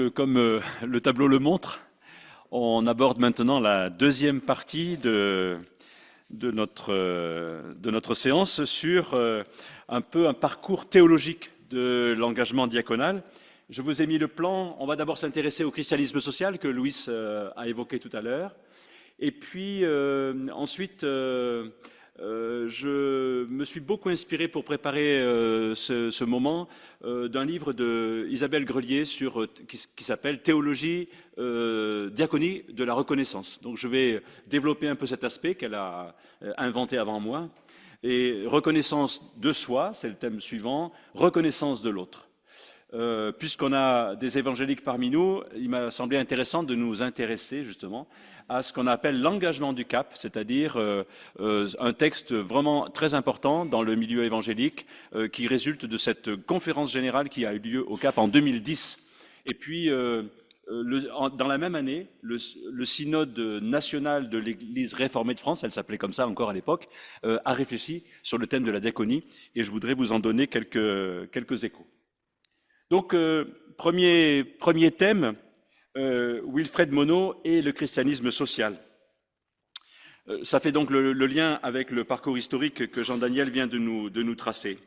comme le tableau le montre, on aborde maintenant la deuxième partie de notre séance sur un peu un parcours théologique de l'engagement diaconal. Je vous ai mis le plan. On va d'abord s'intéresser au christianisme social que Louis a évoqué tout à l'heure. Et puis ensuite, je me suis beaucoup inspiré pour préparer ce moment d'un livre d'Isabelle Grelier qui s'appelle Théologie, diaconie de la reconnaissance. Donc je vais développer un peu cet aspect qu'elle a inventé avant moi. Et reconnaissance de soi, c'est le thème suivant, reconnaissance de l'autre. Puisqu'on a des évangéliques parmi nous, il m'a semblé intéressant de nous intéresser justement à ce qu'on appelle l'engagement du cap, c'est-à-dire un texte vraiment très important dans le milieu évangélique qui résulte de cette conférence générale qui a eu lieu au cap en 2010. Et puis, dans la même année, le synode national de l'Église réformée de France, elle s'appelait comme ça encore à l'époque, a réfléchi sur le thème de la diaconie et je voudrais vous en donner quelques échos. Donc, premier thème, Wilfred Monod et le christianisme social. Ça fait donc le lien avec le parcours historique que Jean-Daniel vient de nous tracer.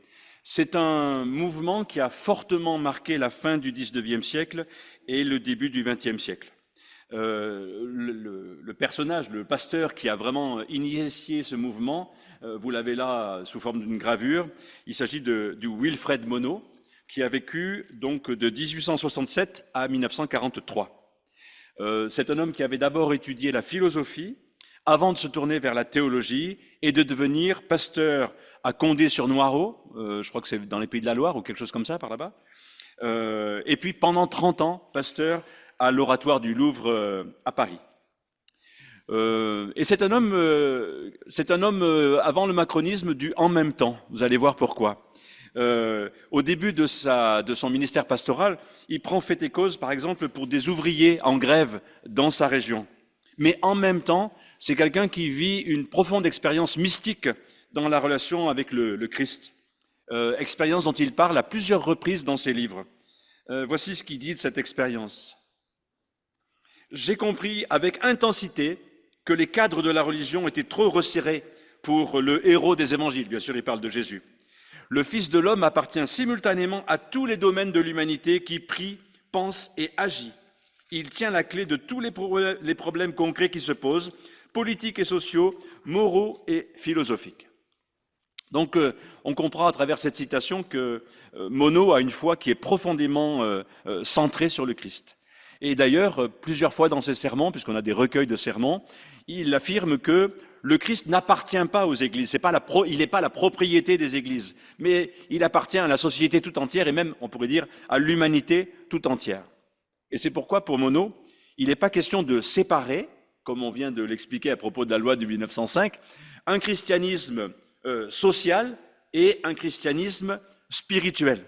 C'est un mouvement qui a fortement marqué la fin du XIXe siècle et le début du XXe siècle. Le personnage, le pasteur qui a vraiment initié ce mouvement, vous l'avez là sous forme d'une gravure, il s'agit du Wilfred Monod, qui a vécu donc de 1867 à 1943. C'est un homme qui avait d'abord étudié la philosophie avant de se tourner vers la théologie et de devenir pasteur à Condé-sur-Noireau, je crois que c'est dans les Pays de la Loire ou quelque chose comme ça par là-bas, et puis pendant 30 ans, pasteur à l'Oratoire du Louvre à Paris. Et c'est un homme avant le macronisme du « en même temps », vous allez voir pourquoi. Au début de son ministère pastoral, il prend fait et cause, par exemple, pour des ouvriers en grève dans sa région. Mais en même temps, c'est quelqu'un qui vit une profonde expérience mystique dans la relation avec le Christ, expérience dont il parle à plusieurs reprises dans ses livres. Voici ce qu'il dit de cette expérience. « J'ai compris avec intensité que les cadres de la religion étaient trop resserrés pour le héros des évangiles. » Bien sûr, il parle de Jésus. Le Fils de l'homme appartient simultanément à tous les domaines de l'humanité qui prie, pense et agit. Il tient la clé de tous les problèmes concrets qui se posent, politiques et sociaux, moraux et philosophiques. Donc, on comprend à travers cette citation que Monod a une foi qui est profondément centrée sur le Christ. Et d'ailleurs, plusieurs fois dans ses sermons, puisqu'on a des recueils de sermons, il affirme que le Christ n'appartient pas aux églises, il n'est pas la propriété des églises, mais il appartient à la société tout entière et même, on pourrait dire, à l'humanité tout entière. Et c'est pourquoi, pour Monod, il n'est pas question de séparer, comme on vient de l'expliquer à propos de la loi de 1905, un christianisme social et un christianisme spirituel.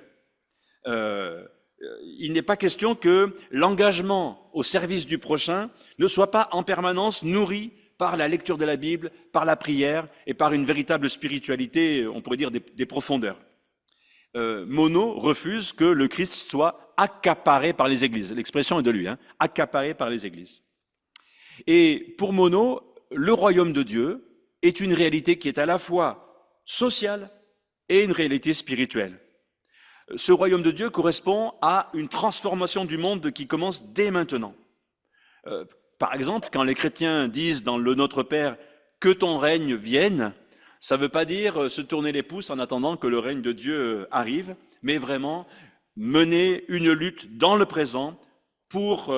Il n'est pas question que l'engagement au service du prochain ne soit pas en permanence nourri par la lecture de la Bible, par la prière et par une véritable spiritualité, on pourrait dire des profondeurs. Monod refuse que le Christ soit accaparé par les églises. L'expression est de lui, accaparé par les églises. Et pour Monod, le royaume de Dieu est une réalité qui est à la fois sociale et une réalité spirituelle. Ce royaume de Dieu correspond à une transformation du monde qui commence dès maintenant. Par exemple, quand les chrétiens disent dans le Notre Père « que ton règne vienne », ça ne veut pas dire se tourner les pouces en attendant que le règne de Dieu arrive, mais vraiment mener une lutte dans le présent pour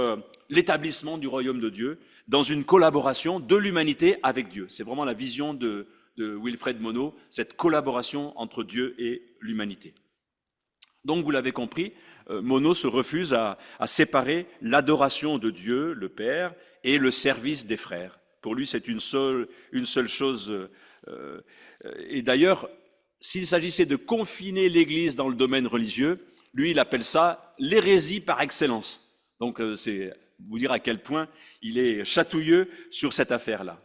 l'établissement du royaume de Dieu, dans une collaboration de l'humanité avec Dieu. C'est vraiment la vision de Wilfred Monod, cette collaboration entre Dieu et l'humanité. Donc, vous l'avez compris, Monod se refuse à séparer l'adoration de Dieu, le Père, et le service des frères. Pour lui, c'est une seule chose. Et d'ailleurs, s'il s'agissait de confiner l'Église dans le domaine religieux, lui, il appelle ça l'hérésie par excellence. Donc, c'est vous dire à quel point il est chatouilleux sur cette affaire-là.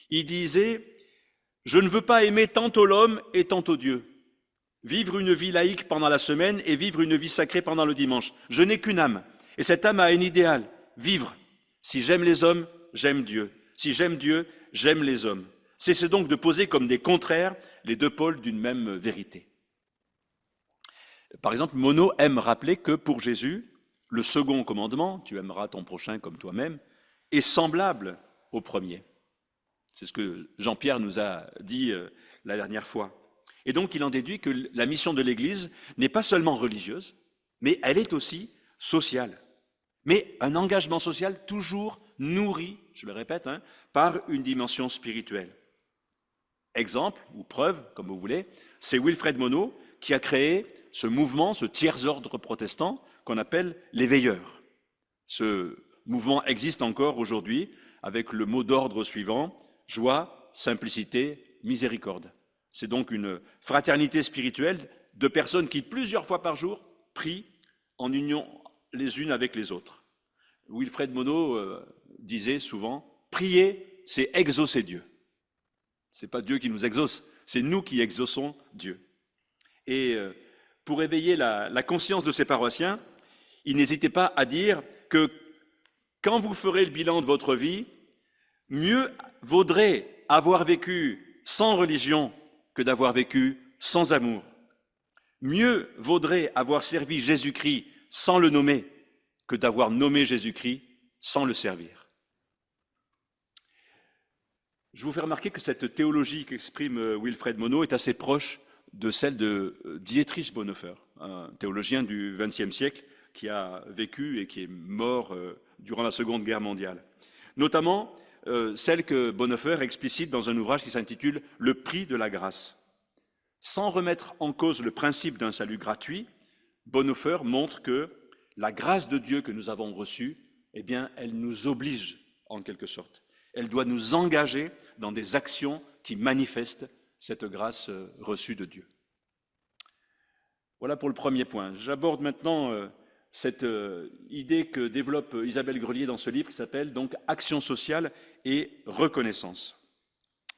Il disait « Je ne veux pas aimer tantôt l'homme et tantôt Dieu. Vivre une vie laïque pendant la semaine et vivre une vie sacrée pendant le dimanche. Je n'ai qu'une âme. Et cette âme a un idéal, vivre. Si j'aime les hommes, j'aime Dieu. Si j'aime Dieu, j'aime les hommes. Cessez donc de poser comme des contraires les deux pôles d'une même vérité. Par exemple, Monod aime rappeler que pour Jésus, le second commandement, tu aimeras ton prochain comme toi-même, est semblable au premier. C'est ce que Jean-Pierre nous a dit la dernière fois. Et donc il en déduit que la mission de l'Église n'est pas seulement religieuse, mais elle est aussi sociale. Mais un engagement social toujours nourri, je le répète, par une dimension spirituelle. Exemple, ou preuve, comme vous voulez, c'est Wilfred Monod qui a créé ce mouvement, ce tiers-ordre protestant qu'on appelle les veilleurs. Ce mouvement existe encore aujourd'hui avec le mot d'ordre suivant, joie, simplicité, miséricorde. C'est donc une fraternité spirituelle de personnes qui, plusieurs fois par jour, prient en union les unes avec les autres. Wilfred Monod disait souvent, prier, c'est exaucer Dieu. Ce n'est pas Dieu qui nous exauce, c'est nous qui exauçons Dieu. Et pour éveiller la conscience de ces paroissiens, il n'hésitait pas à dire que quand vous ferez le bilan de votre vie, mieux vaudrait avoir vécu sans religion que d'avoir vécu sans amour. Mieux vaudrait avoir servi Jésus-Christ sans le nommer que d'avoir nommé Jésus-Christ sans le servir. Je vous fais remarquer que cette théologie qu'exprime Wilfred Monod est assez proche de celle de Dietrich Bonhoeffer, un théologien du XXe siècle qui a vécu et qui est mort durant la Seconde Guerre mondiale. Notamment celle que Bonhoeffer explicite dans un ouvrage qui s'intitule « Le prix de la grâce ». Sans remettre en cause le principe d'un salut gratuit, Bonhoeffer montre que la grâce de Dieu que nous avons reçue, eh bien, elle nous oblige en quelque sorte. Elle doit nous engager dans des actions qui manifestent cette grâce reçue de Dieu. Voilà pour le premier point. J'aborde maintenant cette idée que développe Isabelle Grelier dans ce livre qui s'appelle donc « Action sociale et reconnaissance ».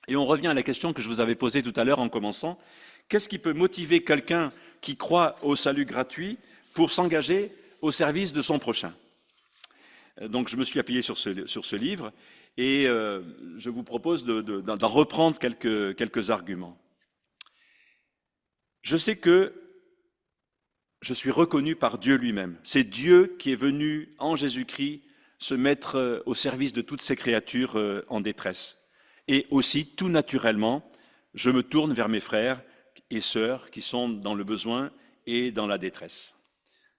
Et on revient à la question que je vous avais posée tout à l'heure en commençant. Qu'est-ce qui peut motiver quelqu'un qui croit au salut gratuit pour s'engager au service de son prochain? Donc je me suis appuyé sur ce livre et je vous propose d'en reprendre quelques arguments. Je sais que je suis reconnu par Dieu lui-même. C'est Dieu qui est venu en Jésus-Christ se mettre au service de toutes ces créatures en détresse. Et aussi, tout naturellement, je me tourne vers mes frères et sœurs qui sont dans le besoin et dans la détresse.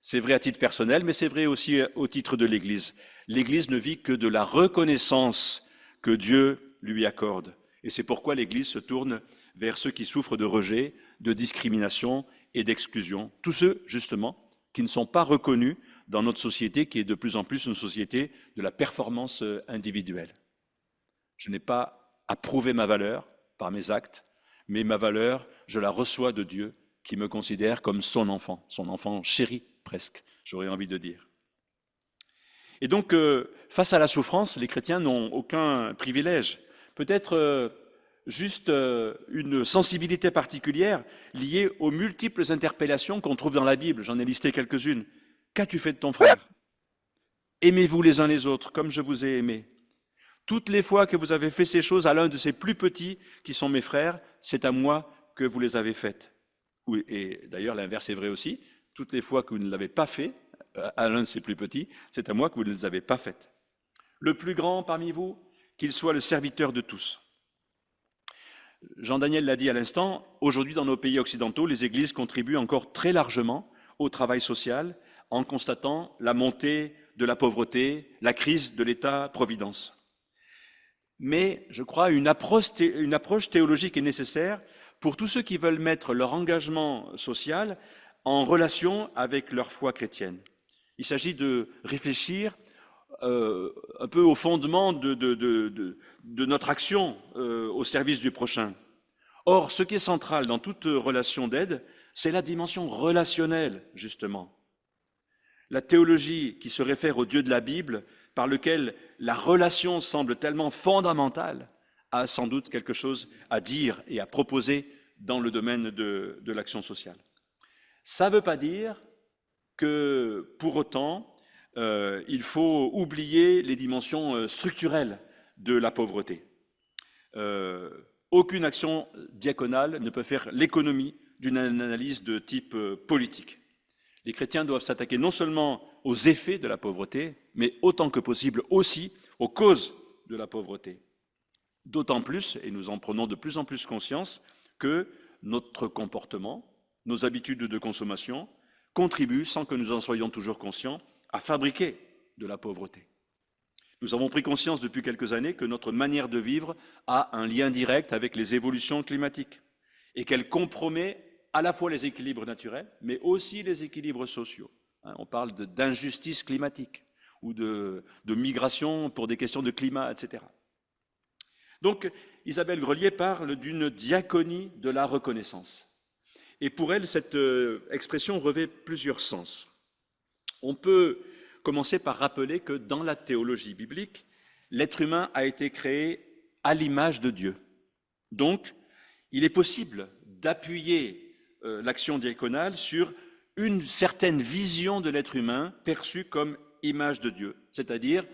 C'est vrai à titre personnel, mais c'est vrai aussi au titre de l'Église. L'Église ne vit que de la reconnaissance que Dieu lui accorde. Et c'est pourquoi l'Église se tourne vers ceux qui souffrent de rejet, de discrimination et d'exclusion. Tous ceux, justement, qui ne sont pas reconnus dans notre société, qui est de plus en plus une société de la performance individuelle. Je n'ai pas à prouver ma valeur par mes actes, mais ma valeur, je la reçois de Dieu, qui me considère comme son enfant chéri presque, j'aurais envie de dire. Et donc, face à la souffrance, les chrétiens n'ont aucun privilège. Peut-être juste une sensibilité particulière liée aux multiples interpellations qu'on trouve dans la Bible. J'en ai listé quelques-unes. Qu'as-tu fait de ton frère? Aimez-vous les uns les autres comme je vous ai aimé. Toutes les fois que vous avez fait ces choses à l'un de ces plus petits qui sont mes frères, c'est à moi que vous les avez faites. Et d'ailleurs, l'inverse est vrai aussi. Toutes les fois que vous ne l'avez pas fait à l'un de ces plus petits, c'est à moi que vous ne les avez pas faites. Le plus grand parmi vous, qu'il soit le serviteur de tous. Jean-Daniel l'a dit à l'instant, aujourd'hui dans nos pays occidentaux, les églises contribuent encore très largement au travail social en constatant la montée de la pauvreté, la crise de l'État-providence. Mais je crois une approche théologique est nécessaire pour tous ceux qui veulent mettre leur engagement social en relation avec leur foi chrétienne. Il s'agit de réfléchir un peu au fondement de notre action au service du prochain. Or, ce qui est central dans toute relation d'aide, c'est la dimension relationnelle, justement. La théologie qui se réfère au Dieu de la Bible, par lequel la relation semble tellement fondamentale, a sans doute quelque chose à dire et à proposer dans le domaine de l'action sociale. Ça ne veut pas dire que, pour autant, il faut oublier les dimensions structurelles de la pauvreté. Aucune action diaconale ne peut faire l'économie d'une analyse de type politique. Les chrétiens doivent s'attaquer non seulement aux effets de la pauvreté, mais autant que possible aussi aux causes de la pauvreté. D'autant plus, et nous en prenons de plus en plus conscience, que notre comportement, nos habitudes de consommation contribuent, sans que nous en soyons toujours conscients, à fabriquer de la pauvreté. Nous avons pris conscience depuis quelques années que notre manière de vivre a un lien direct avec les évolutions climatiques et qu'elle compromet à la fois les équilibres naturels, mais aussi les équilibres sociaux. On parle d'injustice climatique ou de migration pour des questions de climat, etc. Donc, Isabelle Grelier parle d'une diaconie de la reconnaissance. Et pour elle, cette expression revêt plusieurs sens. On peut commencer par rappeler que dans la théologie biblique, l'être humain a été créé à l'image de Dieu. Donc, il est possible d'appuyer l'action diaconale sur une certaine vision de l'être humain perçue comme image de Dieu, c'est-à-dire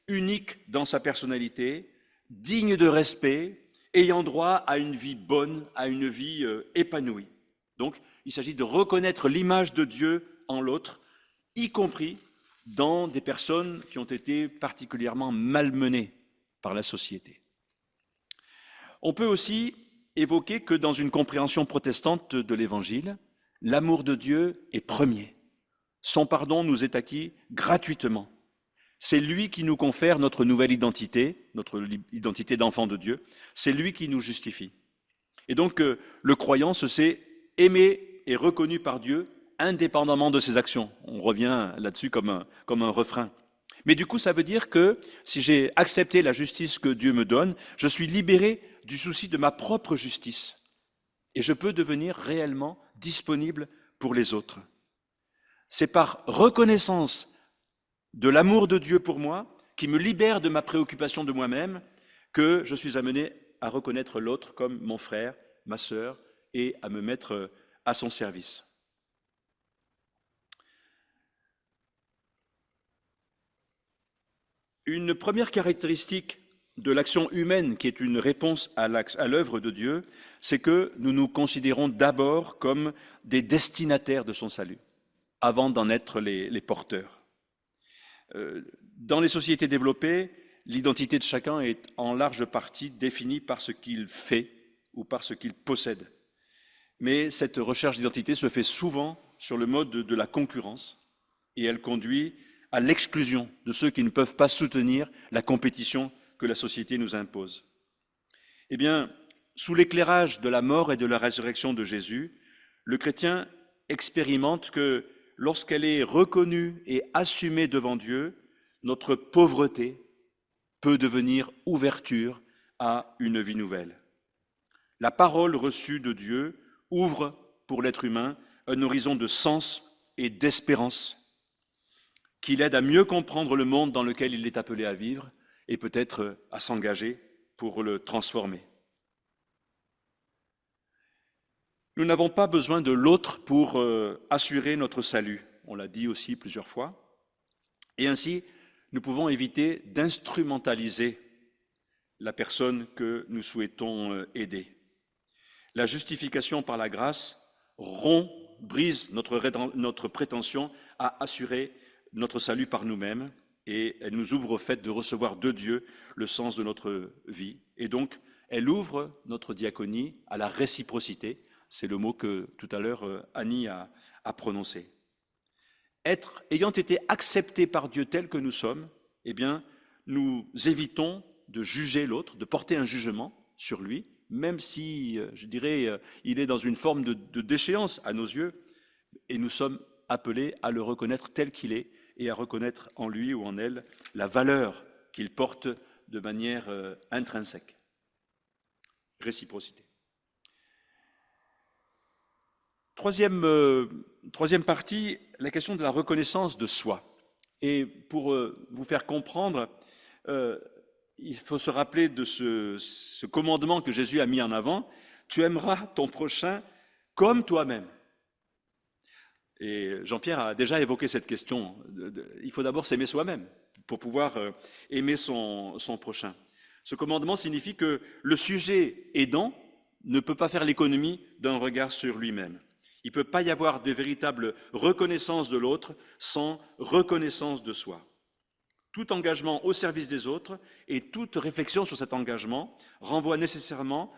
unique dans sa personnalité, digne de respect, ayant droit à une vie bonne, à une vie épanouie. Donc, il s'agit de reconnaître l'image de Dieu en l'autre, y compris dans des personnes qui ont été particulièrement malmenées par la société. On peut aussi évoquer que dans une compréhension protestante de l'Évangile, l'amour de Dieu est premier. Son pardon nous est acquis gratuitement. C'est lui qui nous confère notre nouvelle identité, notre identité d'enfant de Dieu. C'est lui qui nous justifie. Et donc, le croyant se sait aimé et reconnu par Dieu indépendamment de ses actions. On revient là-dessus comme un refrain. Mais du coup, ça veut dire que si j'ai accepté la justice que Dieu me donne, je suis libéré du souci de ma propre justice. Et je peux devenir réellement disponible pour les autres. C'est par reconnaissance de l'amour de Dieu pour moi, qui me libère de ma préoccupation de moi-même, que je suis amené à reconnaître l'autre comme mon frère, ma sœur, et à me mettre à son service. Une première caractéristique de l'action humaine qui est une réponse à l'œuvre de Dieu, c'est que nous nous considérons d'abord comme des destinataires de son salut, avant d'en être les porteurs. Dans les sociétés développées, l'identité de chacun est en large partie définie par ce qu'il fait ou par ce qu'il possède. Mais cette recherche d'identité se fait souvent sur le mode de la concurrence et elle conduit à l'exclusion de ceux qui ne peuvent pas soutenir la compétition que la société nous impose. Eh bien, sous l'éclairage de la mort et de la résurrection de Jésus, le chrétien expérimente que lorsqu'elle est reconnue et assumée devant Dieu, notre pauvreté peut devenir ouverture à une vie nouvelle. La parole reçue de Dieu ouvre pour l'être humain un horizon de sens et d'espérance qui l'aide à mieux comprendre le monde dans lequel il est appelé à vivre et peut-être à s'engager pour le transformer. Nous n'avons pas besoin de l'autre pour assurer notre salut, on l'a dit aussi plusieurs fois, et ainsi nous pouvons éviter d'instrumentaliser la personne que nous souhaitons aider. La justification par la grâce brise notre prétention à assurer notre salut par nous-mêmes et elle nous ouvre au fait de recevoir de Dieu le sens de notre vie. Et donc, elle ouvre notre diaconie à la réciprocité. C'est le mot que tout à l'heure Annie a prononcé. Ayant été acceptés par Dieu tel que nous sommes, eh bien, nous évitons de juger l'autre, de porter un jugement sur lui, même si, je dirais, il est dans une forme de déchéance à nos yeux, et nous sommes appelés à le reconnaître tel qu'il est et à reconnaître en lui ou en elle la valeur qu'il porte de manière intrinsèque. Réciprocité. Troisième partie, la question de la reconnaissance de soi. Et pour vous faire comprendre, il faut se rappeler de ce commandement que Jésus a mis en avant. Tu aimeras ton prochain comme toi-même. Et Jean-Pierre a déjà évoqué cette question. Il faut d'abord s'aimer soi-même pour pouvoir aimer son prochain. Ce commandement signifie que le sujet aidant ne peut pas faire l'économie d'un regard sur lui-même. Il ne peut pas y avoir de véritable reconnaissance de l'autre sans reconnaissance de soi. Tout engagement au service des autres et toute réflexion sur cet engagement renvoie nécessairement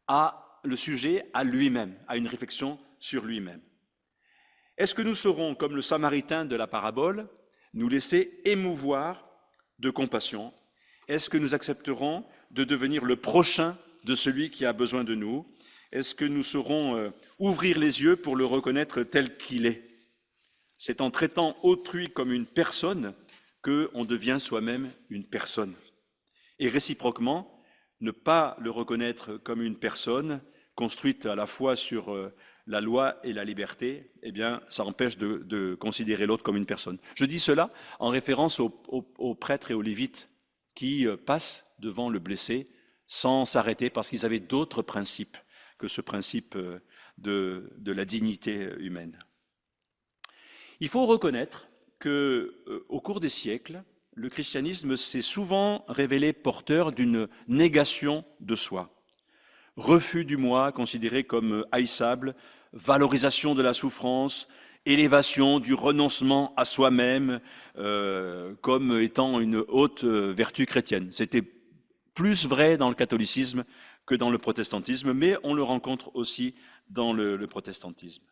à le sujet à lui-même, à une réflexion sur lui-même. Est-ce que nous saurons, comme le Samaritain de la parabole, nous laisser émouvoir de compassion? Est-ce que nous accepterons de devenir le prochain de celui qui a besoin de nous? Est-ce que nous saurons ouvrir les yeux pour le reconnaître tel qu'il est? C'est en traitant autrui comme une personne qu'on devient soi-même une personne. Et réciproquement, ne pas le reconnaître comme une personne construite à la fois sur la loi et la liberté, eh bien, ça empêche de considérer l'autre comme une personne. Je dis cela en référence aux prêtres et aux lévites qui passent devant le blessé sans s'arrêter parce qu'ils avaient d'autres principes que ce principe de la dignité humaine. Il faut reconnaître qu'au cours des siècles, le christianisme s'est souvent révélé porteur d'une négation de soi. Refus du moi considéré comme haïssable, valorisation de la souffrance, élévation du renoncement à soi-même comme étant une haute vertu chrétienne. C'était plus vrai dans le catholicisme que dans le protestantisme, mais on le rencontre aussi dans le protestantisme.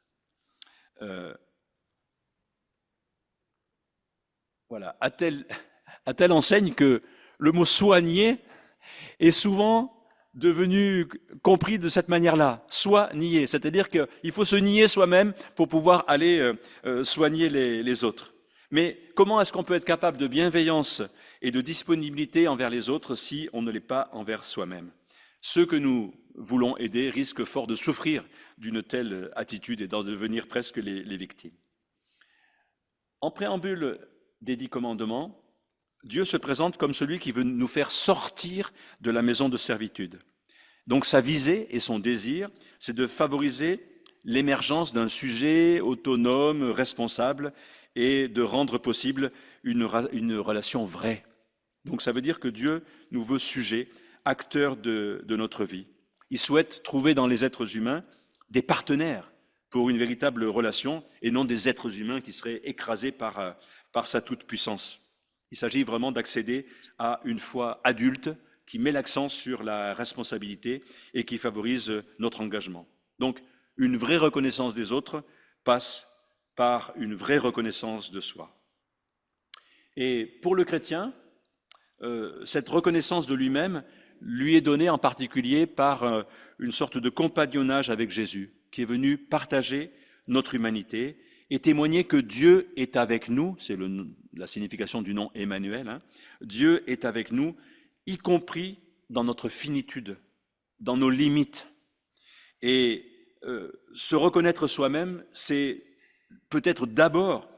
Voilà, à telle enseigne que le mot soigner est souvent devenu compris de cette manière-là, soigner, c'est-à-dire qu'il faut se nier soi-même pour pouvoir aller soigner les autres. Mais comment est-ce qu'on peut être capable de bienveillance et de disponibilité envers les autres si on ne l'est pas envers soi-même? Ceux que nous voulons aider risquent fort de souffrir d'une telle attitude et d'en devenir presque les victimes. En préambule des 10 commandements, Dieu se présente comme celui qui veut nous faire sortir de la maison de servitude. Donc sa visée et son désir, c'est de favoriser l'émergence d'un sujet autonome, responsable, et de rendre possible une relation vraie. Donc ça veut dire que Dieu nous veut sujets, acteurs de notre vie. Il souhaite trouver dans les êtres humains des partenaires pour une véritable relation et non des êtres humains qui seraient écrasés par sa toute-puissance. Il s'agit vraiment d'accéder à une foi adulte qui met l'accent sur la responsabilité et qui favorise notre engagement. Donc, une vraie reconnaissance des autres passe par une vraie reconnaissance de soi. Et pour le chrétien, cette reconnaissance de lui-même lui est donnée en particulier par une sorte de compagnonnage avec Jésus, qui est venu partager notre humanité et témoigner que Dieu est avec nous, c'est la signification du nom Emmanuel, hein. Dieu est avec nous, y compris dans notre finitude, dans nos limites. Et se reconnaître soi-même, c'est peut-être d'abord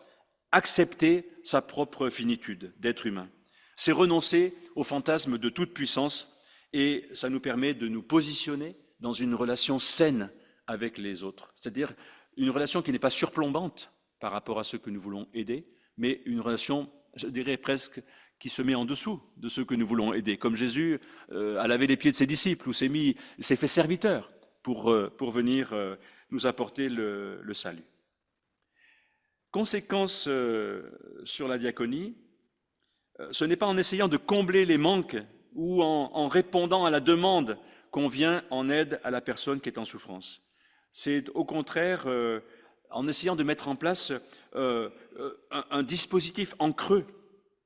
accepter sa propre finitude d'être humain. C'est renoncer au fantasme de toute puissance et ça nous permet de nous positionner dans une relation saine avec les autres. C'est-à-dire une relation qui n'est pas surplombante par rapport à ceux que nous voulons aider, mais une relation, je dirais presque, qui se met en dessous de ceux que nous voulons aider. Comme Jésus a lavé les pieds de ses disciples, ou s'est fait serviteur pour venir nous apporter le salut. Conséquence sur la diaconie, ce n'est pas en essayant de combler les manques ou en répondant à la demande qu'on vient en aide à la personne qui est en souffrance. C'est au contraire en essayant de mettre en place un dispositif en creux,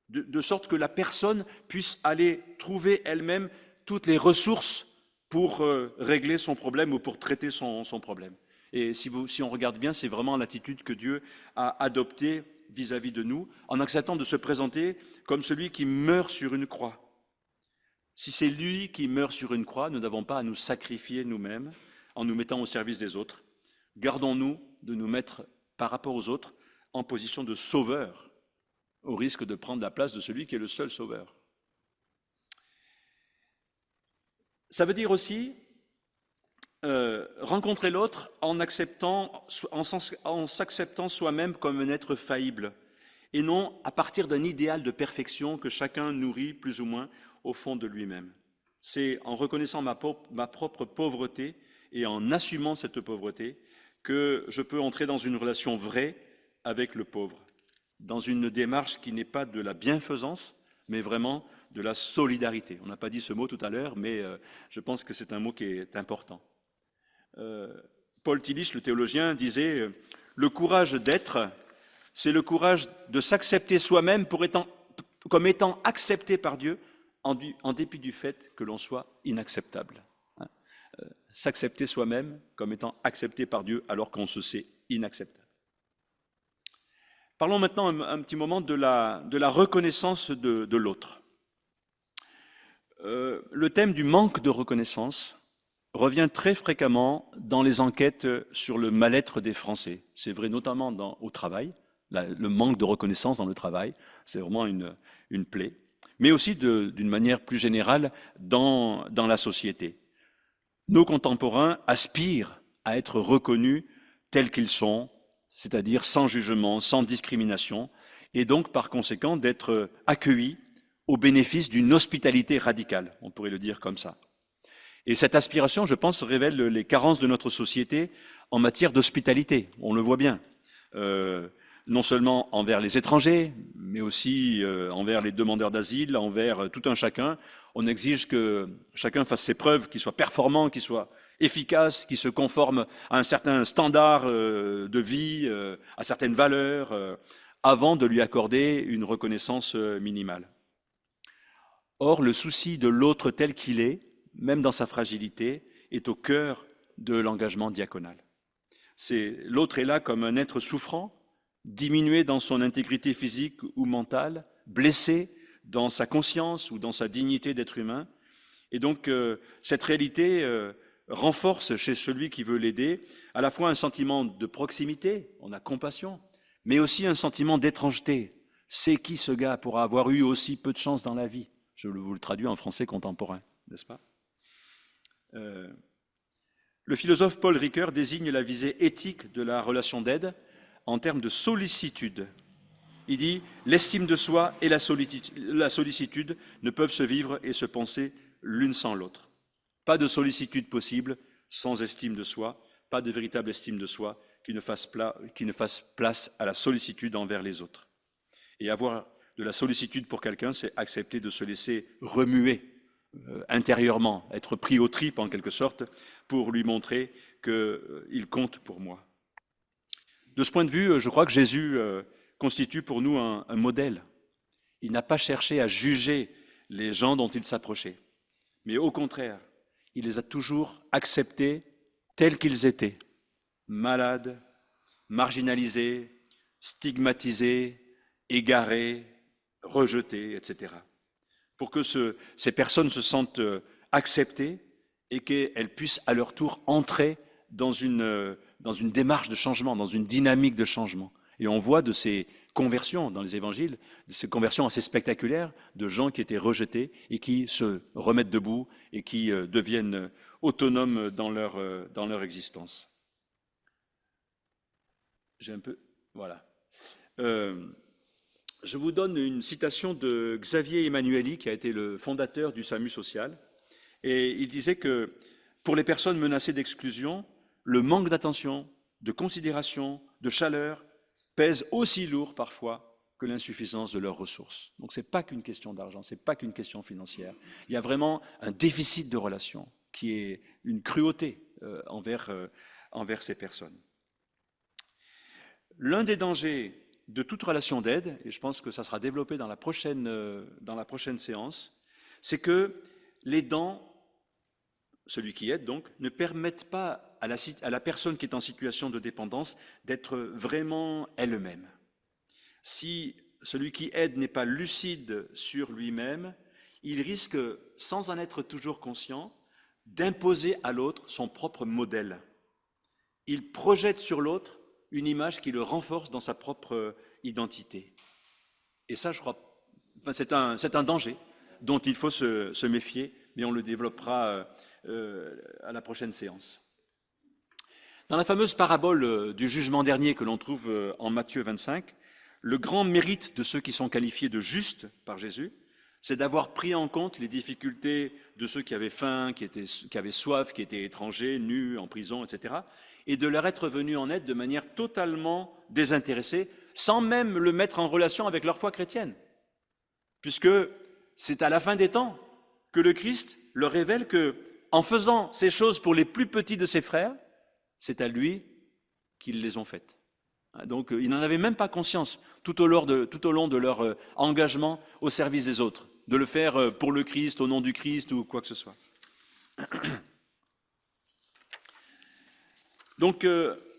de sorte que la personne puisse aller trouver elle-même toutes les ressources pour régler son problème ou pour traiter son problème. Et si on regarde bien, c'est vraiment l'attitude que Dieu a adoptée vis-à-vis de nous, en acceptant de se présenter comme celui qui meurt sur une croix. Si c'est lui qui meurt sur une croix, nous n'avons pas à nous sacrifier nous-mêmes en nous mettant au service des autres. Gardons-nous de nous mettre par rapport aux autres en position de sauveur, au risque de prendre la place de celui qui est le seul sauveur. Ça veut dire aussi Rencontrer l'autre en s'acceptant soi-même comme un être faillible, et non à partir d'un idéal de perfection que chacun nourrit plus ou moins au fond de lui-même. C'est en reconnaissant ma propre pauvreté et en assumant cette pauvreté que je peux entrer dans une relation vraie avec le pauvre, dans une démarche qui n'est pas de la bienfaisance, mais vraiment de la solidarité. On n'a pas dit ce mot tout à l'heure, mais je pense que c'est un mot qui est important. Paul Tillich, le théologien, disait « Le courage d'être, c'est le courage de s'accepter soi-même comme étant accepté par Dieu en dépit du fait que l'on soit inacceptable. » S'accepter soi-même comme étant accepté par Dieu alors qu'on se sait inacceptable. Parlons maintenant un petit moment de la reconnaissance de l'autre. Le thème du manque de reconnaissance revient très fréquemment dans les enquêtes sur le mal-être des Français. C'est vrai notamment au travail, le manque de reconnaissance dans le travail, c'est vraiment une plaie, mais aussi d'une manière plus générale dans la société. Nos contemporains aspirent à être reconnus tels qu'ils sont, c'est-à-dire sans jugement, sans discrimination, et donc par conséquent d'être accueillis au bénéfice d'une hospitalité radicale, on pourrait le dire comme ça. Et cette aspiration, je pense, révèle les carences de notre société en matière d'hospitalité. On le voit bien, non seulement envers les étrangers, mais aussi envers les demandeurs d'asile, envers tout un chacun. On exige que chacun fasse ses preuves, qu'il soit performant, qu'il soit efficace, qu'il se conforme à un certain standard de vie, à certaines valeurs, avant de lui accorder une reconnaissance minimale. Or, le souci de l'autre tel qu'il est, même dans sa fragilité, est au cœur de l'engagement diaconal. L'autre est là comme un être souffrant, diminué dans son intégrité physique ou mentale, blessé dans sa conscience ou dans sa dignité d'être humain. Et donc, cette réalité renforce chez celui qui veut l'aider à la fois un sentiment de proximité, on a compassion, mais aussi un sentiment d'étrangeté. C'est qui ce gars pour avoir eu aussi peu de chance dans la vie? Je vous le traduis en français contemporain, n'est-ce pas? Le philosophe Paul Ricoeur désigne la visée éthique de la relation d'aide en termes de sollicitude. Il dit « L'estime de soi et la sollicitude ne peuvent se vivre et se penser l'une sans l'autre. Pas de sollicitude possible sans estime de soi, pas de véritable estime de soi qui ne fasse place à la sollicitude envers les autres. Et avoir de la sollicitude pour quelqu'un, c'est accepter de se laisser remuer intérieurement, être pris aux tripes en quelque sorte, pour lui montrer qu'il compte pour moi. De ce point de vue, je crois que Jésus constitue pour nous un modèle. Il n'a pas cherché à juger les gens dont il s'approchait, mais au contraire, il les a toujours acceptés tels qu'ils étaient, malades, marginalisés, stigmatisés, égarés, rejetés, etc. Pour que ces personnes se sentent acceptées et qu'elles puissent à leur tour entrer dans une démarche de changement, dans une dynamique de changement. Et on voit de ces conversions dans les évangiles, de ces conversions assez spectaculaires de gens qui étaient rejetés et qui se remettent debout et qui deviennent autonomes dans leur existence. J'ai un peu... Voilà. Je vous donne une citation de Xavier Emmanueli, qui a été le fondateur du SAMU social. Et il disait que pour les personnes menacées d'exclusion, le manque d'attention, de considération, de chaleur pèse aussi lourd parfois que l'insuffisance de leurs ressources. Donc ce n'est pas qu'une question d'argent, ce n'est pas qu'une question financière. Il y a vraiment un déficit de relation qui est une cruauté envers ces personnes. L'un des dangers de toute relation d'aide, et je pense que ça sera développé dans la prochaine séance, c'est que l'aidant, celui qui aide donc, ne permette pas à la personne qui est en situation de dépendance d'être vraiment elle-même. Si celui qui aide n'est pas lucide sur lui-même, il risque, sans en être toujours conscient, d'imposer à l'autre son propre modèle. Il projette sur l'autre une image qui le renforce dans sa propre identité. Et ça, je crois, c'est un danger dont il faut se méfier, mais on le développera à la prochaine séance. Dans la fameuse parabole du jugement dernier que l'on trouve en Matthieu 25, le grand mérite de ceux qui sont qualifiés de justes par Jésus, c'est d'avoir pris en compte les difficultés de ceux qui avaient faim, qui avaient soif, qui étaient étrangers, nus, en prison, etc., et de leur être venu en aide de manière totalement désintéressée, sans même le mettre en relation avec leur foi chrétienne. Puisque c'est à la fin des temps que le Christ leur révèle que, en faisant ces choses pour les plus petits de ses frères, c'est à lui qu'ils les ont faites. Donc ils n'en avaient même pas conscience tout au long de leur engagement au service des autres, de le faire pour le Christ, au nom du Christ ou quoi que ce soit. Donc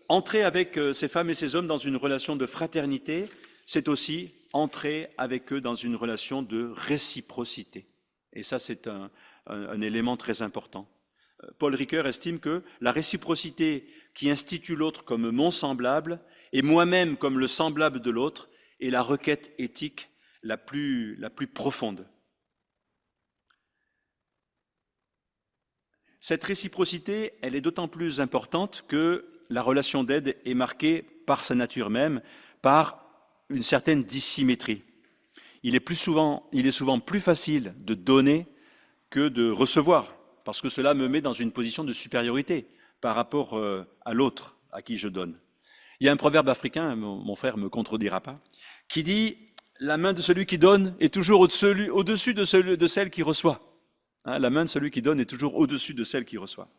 entrer avec ces femmes et ces hommes dans une relation de fraternité, c'est aussi entrer avec eux dans une relation de réciprocité. Et ça, c'est un élément très important. Paul Ricoeur estime que la réciprocité qui institue l'autre comme mon semblable et moi-même comme le semblable de l'autre est la requête éthique la plus profonde. Cette réciprocité, elle est d'autant plus importante que la relation d'aide est marquée par sa nature même, par une certaine dissymétrie. Il est souvent plus facile de donner que de recevoir, parce que cela me met dans une position de supériorité par rapport à l'autre à qui je donne. Il y a un proverbe africain, mon frère ne me contredira pas, qui dit « La main de celui qui donne est toujours au-dessus de celle qui reçoit ». Hein, la main de celui qui donne est toujours au-dessus de celle qui reçoit.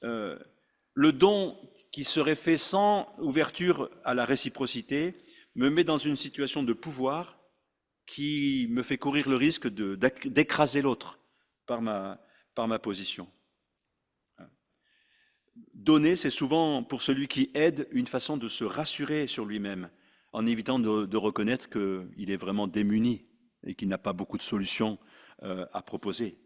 Le don qui serait fait sans ouverture à la réciprocité me met dans une situation de pouvoir qui me fait courir le risque d'écraser l'autre par ma position. Donner, c'est souvent pour celui qui aide une façon de se rassurer sur lui-même, en évitant de reconnaître qu'il est vraiment démuni et qu'il n'a pas beaucoup de solutions à proposer.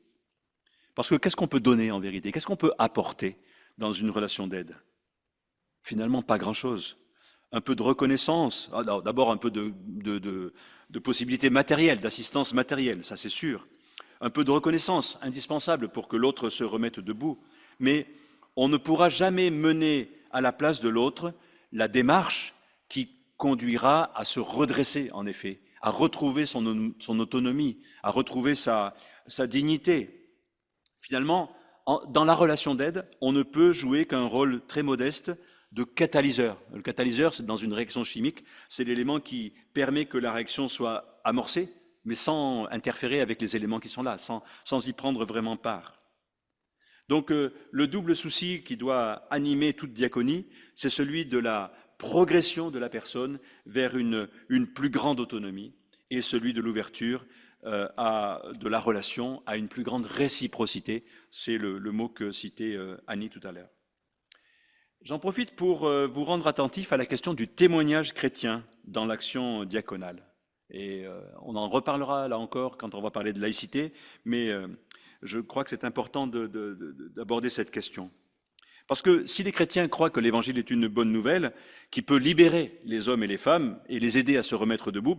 Parce que qu'est-ce qu'on peut donner en vérité? Qu'est-ce qu'on peut apporter dans une relation d'aide? Finalement, pas grand-chose. Un peu de reconnaissance, d'abord un peu de possibilités matérielles, d'assistance matérielle, ça c'est sûr. Un peu de reconnaissance, indispensable pour que l'autre se remette debout. Mais on ne pourra jamais mener à la place de l'autre la démarche qui conduira à se redresser, en effet, à retrouver son autonomie, à retrouver sa dignité. Finalement, dans la relation d'aide, on ne peut jouer qu'un rôle très modeste de catalyseur. Le catalyseur, c'est dans une réaction chimique, c'est l'élément qui permet que la réaction soit amorcée, mais sans interférer avec les éléments qui sont là, sans y prendre vraiment part. Donc le double souci qui doit animer toute diaconie, c'est celui de la progression de la personne vers une plus grande autonomie et celui de l'ouverture de la relation à une plus grande réciprocité. C'est le mot que citait Annie tout à l'heure. J'en profite pour vous rendre attentif à la question du témoignage chrétien dans l'action diaconale. Et on en reparlera là encore quand on va parler de laïcité, mais je crois que c'est important d'aborder cette question. Parce que si les chrétiens croient que l'Évangile est une bonne nouvelle, qui peut libérer les hommes et les femmes et les aider à se remettre debout,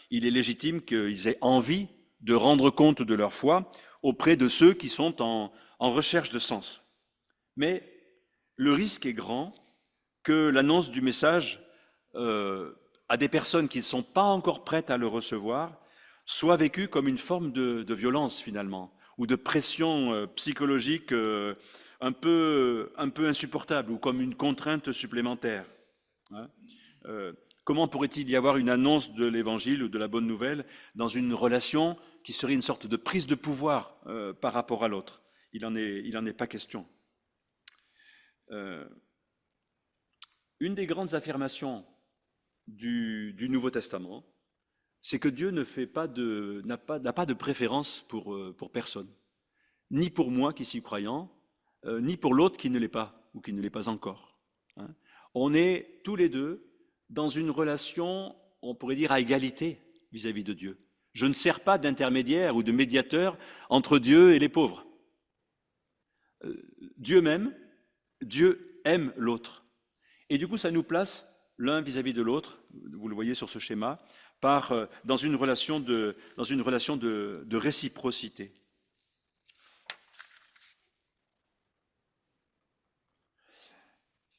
il est légitime qu'ils aient envie de rendre compte de leur foi auprès de ceux qui sont en recherche de sens. Mais le risque est grand que l'annonce du message à des personnes qui ne sont pas encore prêtes à le recevoir soit vécue comme une forme de violence finalement, ou de pression psychologique un peu insupportable, ou comme une contrainte supplémentaire. Comment pourrait-il y avoir une annonce de l'Évangile ou de la bonne nouvelle dans une relation qui serait une sorte de prise de pouvoir par rapport à l'autre? Il n'en est pas question. Une des grandes affirmations du Nouveau Testament, c'est que Dieu n'a pas de préférence pour personne, ni pour moi qui suis croyant, ni pour l'autre qui ne l'est pas ou qui ne l'est pas encore. On est tous les deux dans une relation, on pourrait dire, à égalité vis-à-vis de Dieu. Je ne sers pas d'intermédiaire ou de médiateur entre Dieu et les pauvres. Dieu aime l'autre. Et du coup, ça nous place l'un vis-à-vis de l'autre, vous le voyez sur ce schéma, dans une relation de réciprocité.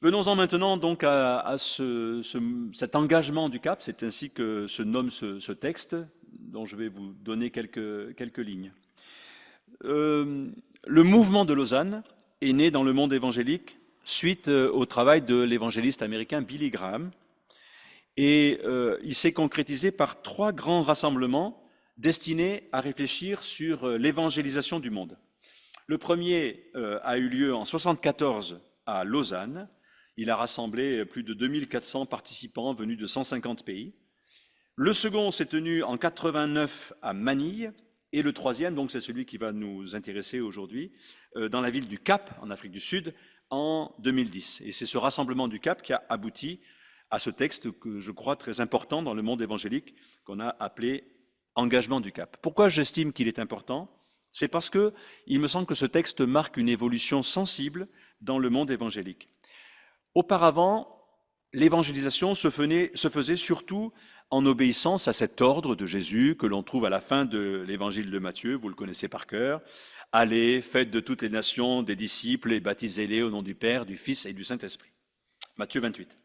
Venons-en maintenant donc à cet engagement du Cap, c'est ainsi que se nomme ce texte, dont je vais vous donner quelques lignes. Le mouvement de Lausanne est né dans le monde évangélique suite au travail de l'évangéliste américain Billy Graham, et il s'est concrétisé par 3 grands rassemblements destinés à réfléchir sur l'évangélisation du monde. Le premier a eu lieu en 1974 à Lausanne. Il a rassemblé plus de 2400 participants venus de 150 pays. Le second s'est tenu en 89 à Manille. Et le troisième, donc c'est celui qui va nous intéresser aujourd'hui, dans la ville du Cap, en Afrique du Sud, en 2010. Et c'est ce rassemblement du Cap qui a abouti à ce texte que je crois très important dans le monde évangélique, qu'on a appelé Engagement du Cap. Pourquoi j'estime qu'il est important ? C'est parce que il me semble que ce texte marque une évolution sensible dans le monde évangélique. Auparavant, l'évangélisation se faisait surtout en obéissance à cet ordre de Jésus que l'on trouve à la fin de l'évangile de Matthieu, vous le connaissez par cœur. Allez, faites de toutes les nations des disciples et baptisez-les au nom du Père, du Fils et du Saint-Esprit. Matthieu 28.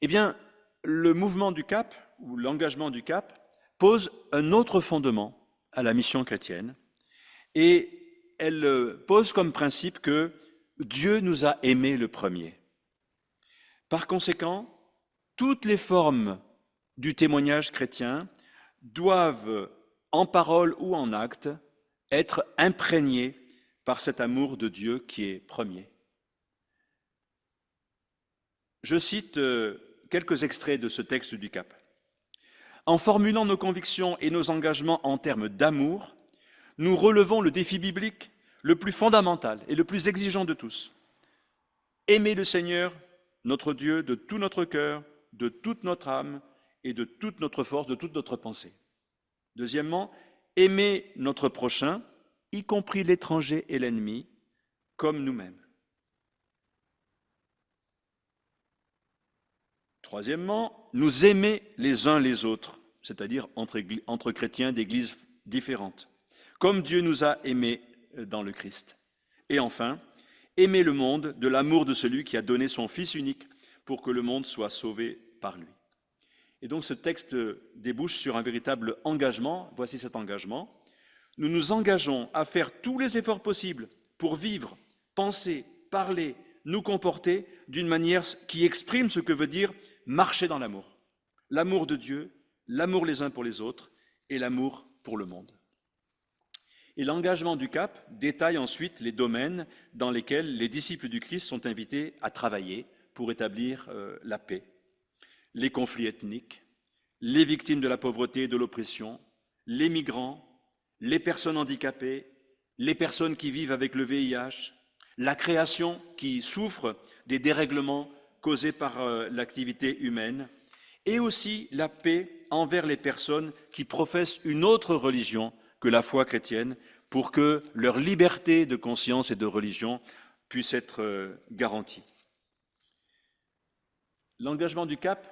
Eh bien, le mouvement du Cap, ou l'engagement du Cap, pose un autre fondement à la mission chrétienne, et elle pose comme principe que Dieu nous a aimés le premier. Par conséquent, toutes les formes du témoignage chrétien doivent, en parole ou en acte, être imprégnées par cet amour de Dieu qui est premier. Je cite quelques extraits de ce texte du Cap. En formulant nos convictions et nos engagements en termes d'amour, nous relevons le défi biblique le plus fondamental et le plus exigeant de tous. Aimer le Seigneur, notre Dieu, de tout notre cœur, de toute notre âme et de toute notre force, de toute notre pensée. Deuxièmement, aimer notre prochain, y compris l'étranger et l'ennemi, comme nous-mêmes. Troisièmement, nous aimer les uns les autres, c'est-à-dire entre chrétiens d'églises différentes, comme Dieu nous a aimés dans le Christ. Et enfin, aimer le monde de l'amour de celui qui a donné son Fils unique pour que le monde soit sauvé par lui. Et donc ce texte débouche sur un véritable engagement. Voici cet engagement. Nous nous engageons à faire tous les efforts possibles pour vivre, penser, parler, nous comporter d'une manière qui exprime ce que veut dire marcher dans l'amour. L'amour de Dieu, l'amour les uns pour les autres et l'amour pour le monde. Et l'engagement du Cap détaille ensuite les domaines dans lesquels les disciples du Christ sont invités à travailler pour établir la paix. Les conflits ethniques, les victimes de la pauvreté et de l'oppression, les migrants, les personnes handicapées, les personnes qui vivent avec le VIH, la création qui souffre des dérèglements causés par l'activité humaine, et aussi la paix envers les personnes qui professent une autre religion que la foi chrétienne, pour que leur liberté de conscience et de religion puisse être garantie. L'engagement du Cap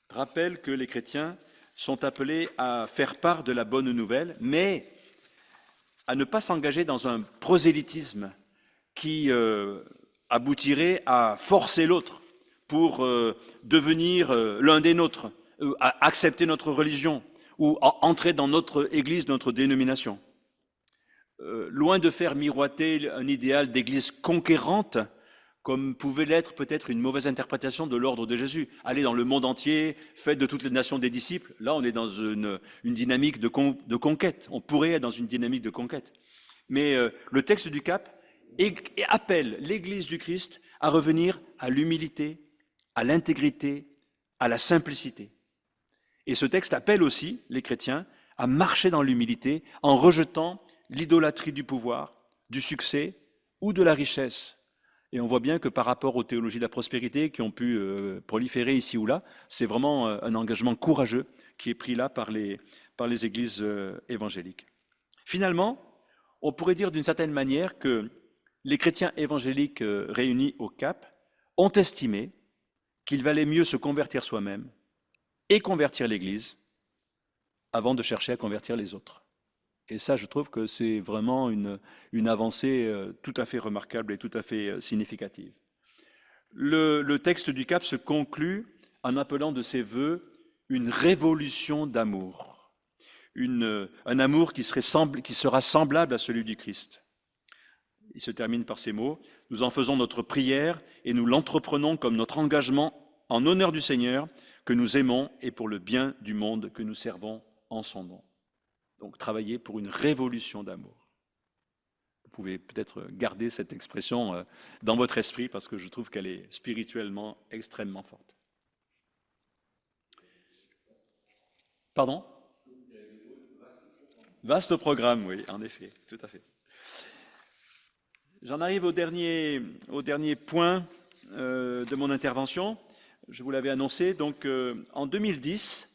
rappelle que les chrétiens sont appelés à faire part de la bonne nouvelle, mais à ne pas s'engager dans un prosélytisme qui aboutirait à forcer l'autre pour devenir l'un des nôtres, à accepter notre religion ou à entrer dans notre église, notre dénomination. Loin de faire miroiter un idéal d'église conquérante, comme pouvait l'être peut-être une mauvaise interprétation de l'ordre de Jésus. Allez dans le monde entier, faites de toutes les nations des disciples. Là, on est dans une dynamique de conquête. On pourrait être dans une dynamique de conquête. Mais le texte du Cap appelle l'Église du Christ à revenir à l'humilité, à l'intégrité, à la simplicité. Et ce texte appelle aussi les chrétiens à marcher dans l'humilité en rejetant l'idolâtrie du pouvoir, du succès ou de la richesse. Et on voit bien que par rapport aux théologies de la prospérité qui ont pu proliférer ici ou là, c'est vraiment un engagement courageux qui est pris là par les églises évangéliques. Finalement, on pourrait dire d'une certaine manière que les chrétiens évangéliques réunis au Cap ont estimé qu'il valait mieux se convertir soi-même et convertir l'Église avant de chercher à convertir les autres. Et ça, je trouve que c'est vraiment une avancée tout à fait remarquable et tout à fait significative. Le texte du CAP se conclut en appelant de ses vœux une révolution d'amour, un amour qui sera semblable à celui du Christ. Il se termine par ces mots: nous en faisons notre prière et nous l'entreprenons comme notre engagement en honneur du Seigneur que nous aimons et pour le bien du monde que nous servons en son nom. Donc travailler pour une révolution d'amour. Vous pouvez peut-être garder cette expression dans votre esprit parce que je trouve qu'elle est spirituellement extrêmement forte. Pardon? Vaste programme, oui, en effet, tout à fait. J'en arrive au dernier point de mon intervention. Je vous l'avais annoncé. Donc, en 2010,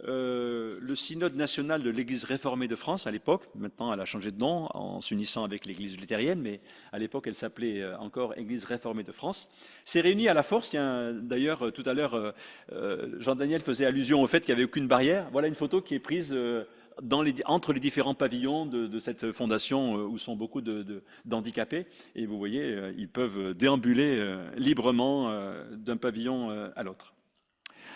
le synode national de l'Église réformée de France, à l'époque, maintenant elle a changé de nom en s'unissant avec l'Église luthérienne, mais à l'époque elle s'appelait encore Église réformée de France, s'est réunie à la Force. D'ailleurs, tout à l'heure, Jean-Daniel faisait allusion au fait qu'il n'y avait aucune barrière. Voilà une photo qui est prise entre les différents pavillons de cette fondation où sont beaucoup d'handicapés. Et vous voyez, ils peuvent déambuler librement d'un pavillon à l'autre.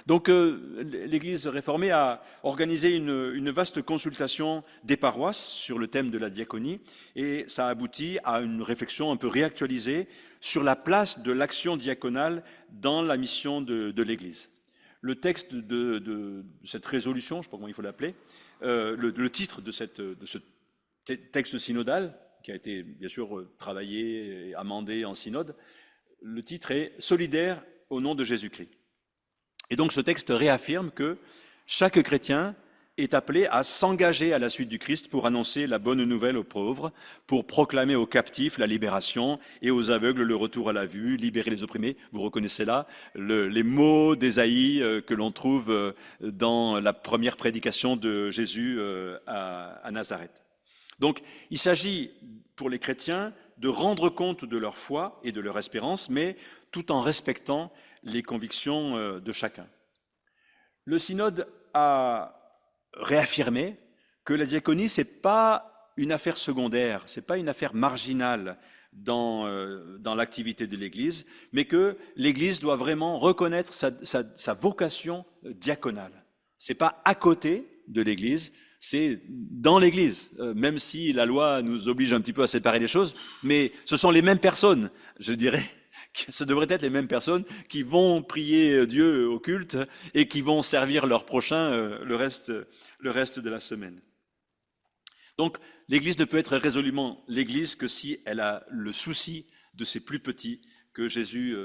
Donc l'Église réformée a organisé une vaste consultation des paroisses sur le thème de la diaconie et ça a abouti à une réflexion un peu réactualisée sur la place de l'action diaconale dans la mission de l'Église. Le texte de cette résolution, je ne sais pas comment il faut l'appeler, le titre de ce texte synodal, qui a été bien sûr travaillé et amendé en synode, le titre est « Solidaire au nom de Jésus-Christ ». Et donc ce texte réaffirme que chaque chrétien est appelé à s'engager à la suite du Christ pour annoncer la bonne nouvelle aux pauvres, pour proclamer aux captifs la libération et aux aveugles le retour à la vue, libérer les opprimés. Vous reconnaissez là les mots d'Ésaïe que l'on trouve dans la première prédication de Jésus à Nazareth. Donc il s'agit pour les chrétiens de rendre compte de leur foi et de leur espérance, mais tout en respectant les convictions de chacun. Le synode a réaffirmé que la diaconie, ce n'est pas une affaire secondaire, ce n'est pas une affaire marginale dans l'activité de l'Église, mais que l'Église doit vraiment reconnaître sa vocation diaconale. Ce n'est pas à côté de l'Église, c'est dans l'Église, même si la loi nous oblige un petit peu à séparer les choses, mais ce sont les mêmes personnes, je dirais. Ce devraient être les mêmes personnes qui vont prier Dieu au culte et qui vont servir leur prochain le reste de la semaine. Donc, l'Église ne peut être résolument l'Église que si elle a le souci de ses plus petits que Jésus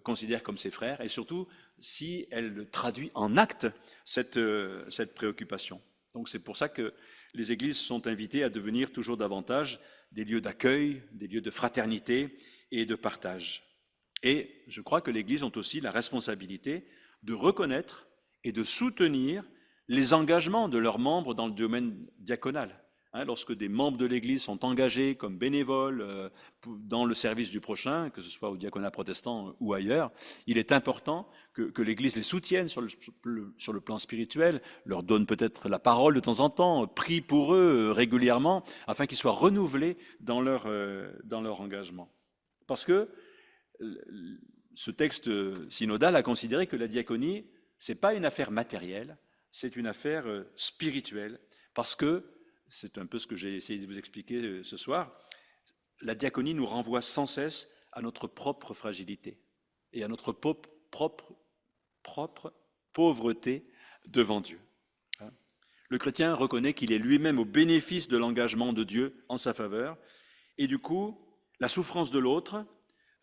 considère comme ses frères et surtout si elle traduit en acte cette préoccupation. Donc, c'est pour ça que les Églises sont invitées à devenir toujours davantage des lieux d'accueil, des lieux de fraternité et de partage. Et je crois que l'Église a aussi la responsabilité de reconnaître et de soutenir les engagements de leurs membres dans le domaine diaconal. Lorsque des membres de l'Église sont engagés comme bénévoles dans le service du prochain, que ce soit au diaconat protestant ou ailleurs, il est important que l'Église les soutienne sur le plan spirituel, leur donne peut-être la parole de temps en temps, prie pour eux régulièrement, afin qu'ils soient renouvelés dans leur engagement. Parce que ce texte synodal a considéré que la diaconie, ce n'est pas une affaire matérielle, c'est une affaire spirituelle, parce que, c'est un peu ce que j'ai essayé de vous expliquer ce soir, la diaconie nous renvoie sans cesse à notre propre fragilité et à notre propre pauvreté devant Dieu. Le chrétien reconnaît qu'il est lui-même au bénéfice de l'engagement de Dieu en sa faveur, et du coup, la souffrance de l'autre,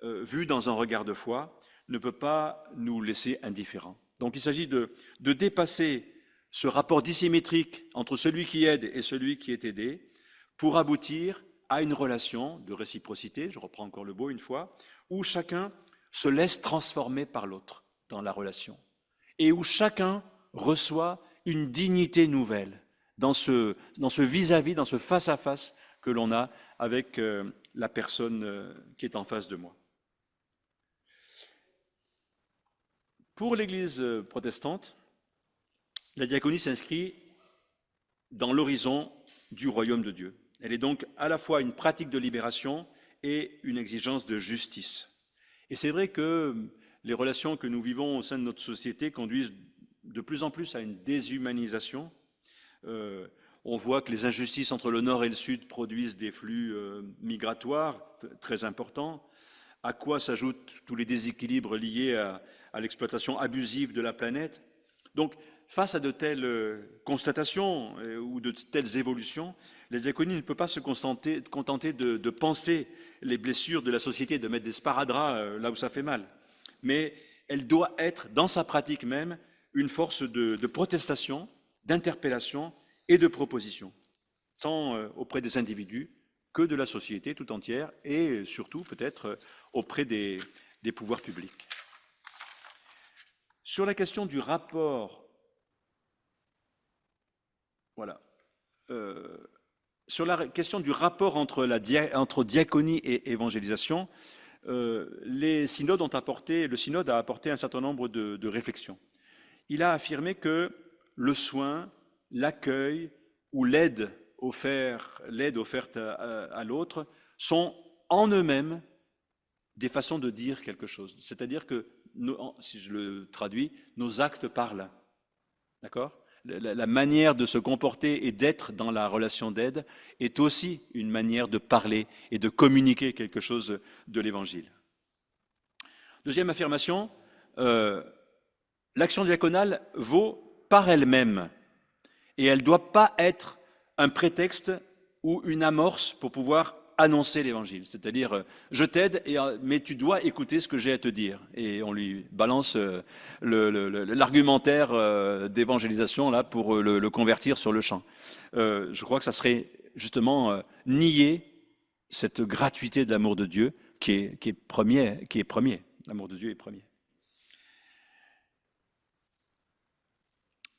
vu dans un regard de foi, ne peut pas nous laisser indifférents. Donc il s'agit de dépasser ce rapport dissymétrique entre celui qui aide et celui qui est aidé pour aboutir à une relation de réciprocité, je reprends encore le mot une fois, où chacun se laisse transformer par l'autre dans la relation et où chacun reçoit une dignité nouvelle dans ce vis-à-vis, dans ce face-à-face que l'on a avec la personne qui est en face de moi. Pour l'Église protestante, la diaconie s'inscrit dans l'horizon du royaume de Dieu. Elle est donc à la fois une pratique de libération et une exigence de justice. Et c'est vrai que les relations que nous vivons au sein de notre société conduisent de plus en plus à une déshumanisation. On voit que les injustices entre le Nord et le Sud produisent des flux migratoires très importants, à quoi s'ajoutent tous les déséquilibres liés à l'exploitation abusive de la planète. Donc, face à de telles constatations ou de telles évolutions, la diaconie ne peut pas se contenter de penser les blessures de la société, de mettre des sparadraps là où ça fait mal. Mais elle doit être, dans sa pratique même, une force de protestation, d'interpellation et de proposition, tant auprès des individus que de la société tout entière et surtout peut-être auprès des pouvoirs publics. Sur la question du rapport, voilà, sur la question du rapport entre diaconie et évangélisation, le synode a apporté un certain nombre de réflexions. Il a affirmé que le soin, l'accueil ou l'aide offerte à l'autre sont en eux-mêmes des façons de dire quelque chose. C'est-à-dire que, si je le traduis, nos actes parlent. D'accord ? La manière de se comporter et d'être dans la relation d'aide est aussi une manière de parler et de communiquer quelque chose de l'Évangile. Deuxième affirmation, l'action diaconale vaut par elle-même et elle ne doit pas être un prétexte ou une amorce pour pouvoir annoncer l'Évangile. C'est-à-dire, je t'aide, mais tu dois écouter ce que j'ai à te dire. Et on lui balance l'argumentaire d'évangélisation là pour le convertir sur le champ. Je crois que ça serait justement nier cette gratuité de l'amour de Dieu qui est premier. L'amour de Dieu est premier.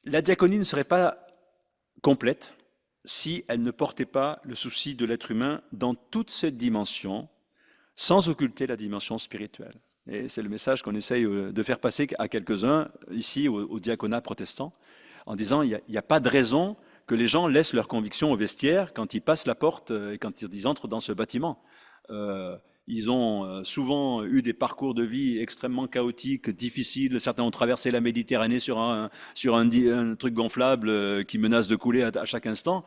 La diaconie ne serait pas complète si elle ne portait pas le souci de l'être humain dans toute cette dimension, sans occulter la dimension spirituelle. Et c'est le message qu'on essaye de faire passer à quelques-uns ici au diaconat protestant, en disant il n'y a pas de raison que les gens laissent leurs convictions au vestiaire quand ils passent la porte et quand ils entrent dans ce bâtiment. Ils ont souvent eu des parcours de vie extrêmement chaotiques, difficiles. Certains ont traversé la Méditerranée sur un truc gonflable qui menace de couler à chaque instant.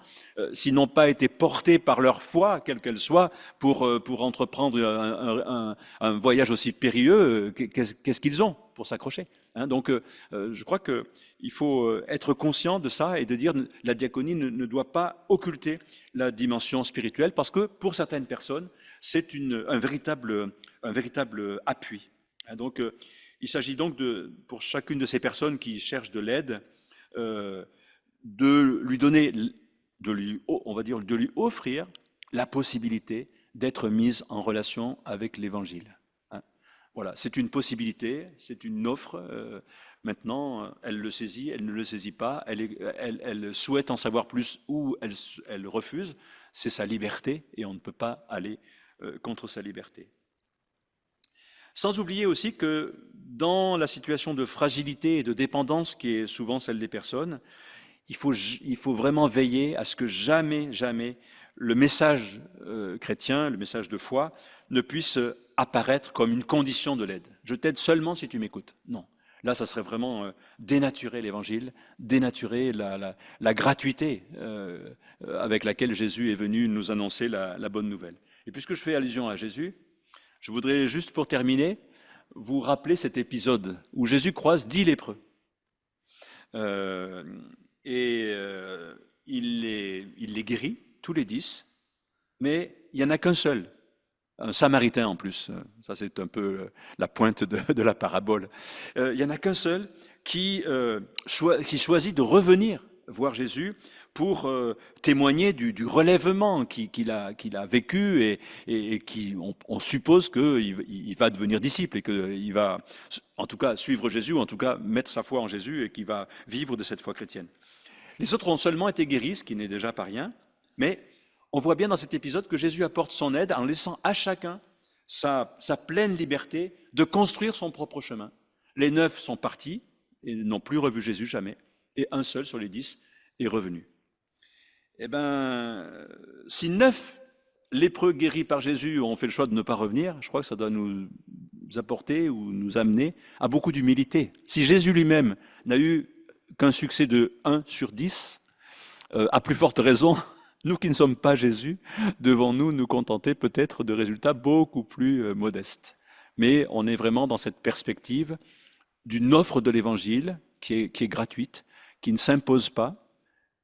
S'ils n'ont pas été portés par leur foi, quelle qu'elle soit, pour entreprendre un voyage aussi périlleux, qu'est-ce qu'ils ont pour s'accrocher ? Donc, je crois qu'il faut être conscient de ça et de dire que la diaconie ne doit pas occulter la dimension spirituelle parce que pour certaines personnes, c'est un véritable appui. Donc, il s'agit donc pour chacune de ces personnes qui cherchent de l'aide, de lui donner, de lui offrir la possibilité d'être mise en relation avec l'Évangile. Voilà, c'est une possibilité, c'est une offre. Maintenant, elle le saisit, elle ne le saisit pas, elle souhaite en savoir plus ou elle refuse. C'est sa liberté et on ne peut pas aller contre sa liberté. Sans oublier aussi que dans la situation de fragilité et de dépendance qui est souvent celle des personnes, il faut vraiment veiller à ce que jamais le message chrétien, le message de foi, ne puisse apparaître comme une condition de l'aide. Je t'aide seulement si tu m'écoutes. Non. Là, ça serait vraiment dénaturer l'Évangile, dénaturer la gratuité avec laquelle Jésus est venu nous annoncer la bonne nouvelle. Et puisque je fais allusion à Jésus, je voudrais juste pour terminer vous rappeler cet épisode où Jésus croise 10 lépreux. Il les guérit, tous les 10, mais il n'y en a qu'un seul, un Samaritain en plus. Ça, c'est un peu la pointe de la parabole. Il n'y en a qu'un seul qui choisit de revenir voir Jésus pour témoigner du relèvement qu'il a vécu et qui, on suppose qu'il va devenir disciple et qu'il va, en tout cas, suivre Jésus, ou en tout cas, mettre sa foi en Jésus et qu'il va vivre de cette foi chrétienne. Les autres ont seulement été guéris, ce qui n'est déjà pas rien, mais on voit bien dans cet épisode que Jésus apporte son aide en laissant à chacun sa pleine liberté de construire son propre chemin. Les 9 sont partis et n'ont plus revu Jésus jamais, et un seul sur les 10 est revenu. Eh bien, si 9 lépreux guéris par Jésus ont fait le choix de ne pas revenir, je crois que ça doit nous apporter ou nous amener à beaucoup d'humilité. Si Jésus lui-même n'a eu qu'un succès de 1 sur 10, à plus forte raison, nous qui ne sommes pas Jésus, devons-nous nous contenter peut-être de résultats beaucoup plus modestes. Mais on est vraiment dans cette perspective d'une offre de l'Évangile qui est gratuite, qui ne s'impose pas,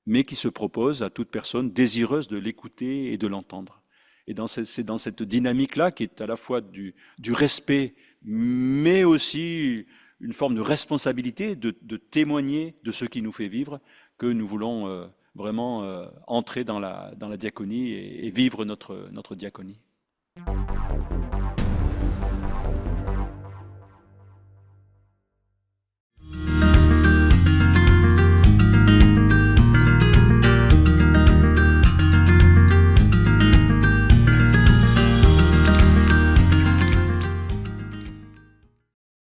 mais qui se propose à toute personne désireuse de l'écouter et de l'entendre. Et c'est dans cette dynamique-là, qui est à la fois du respect, mais aussi une forme de responsabilité, de témoigner de ce qui nous fait vivre, que nous voulons vraiment entrer dans la diaconie et vivre notre diaconie.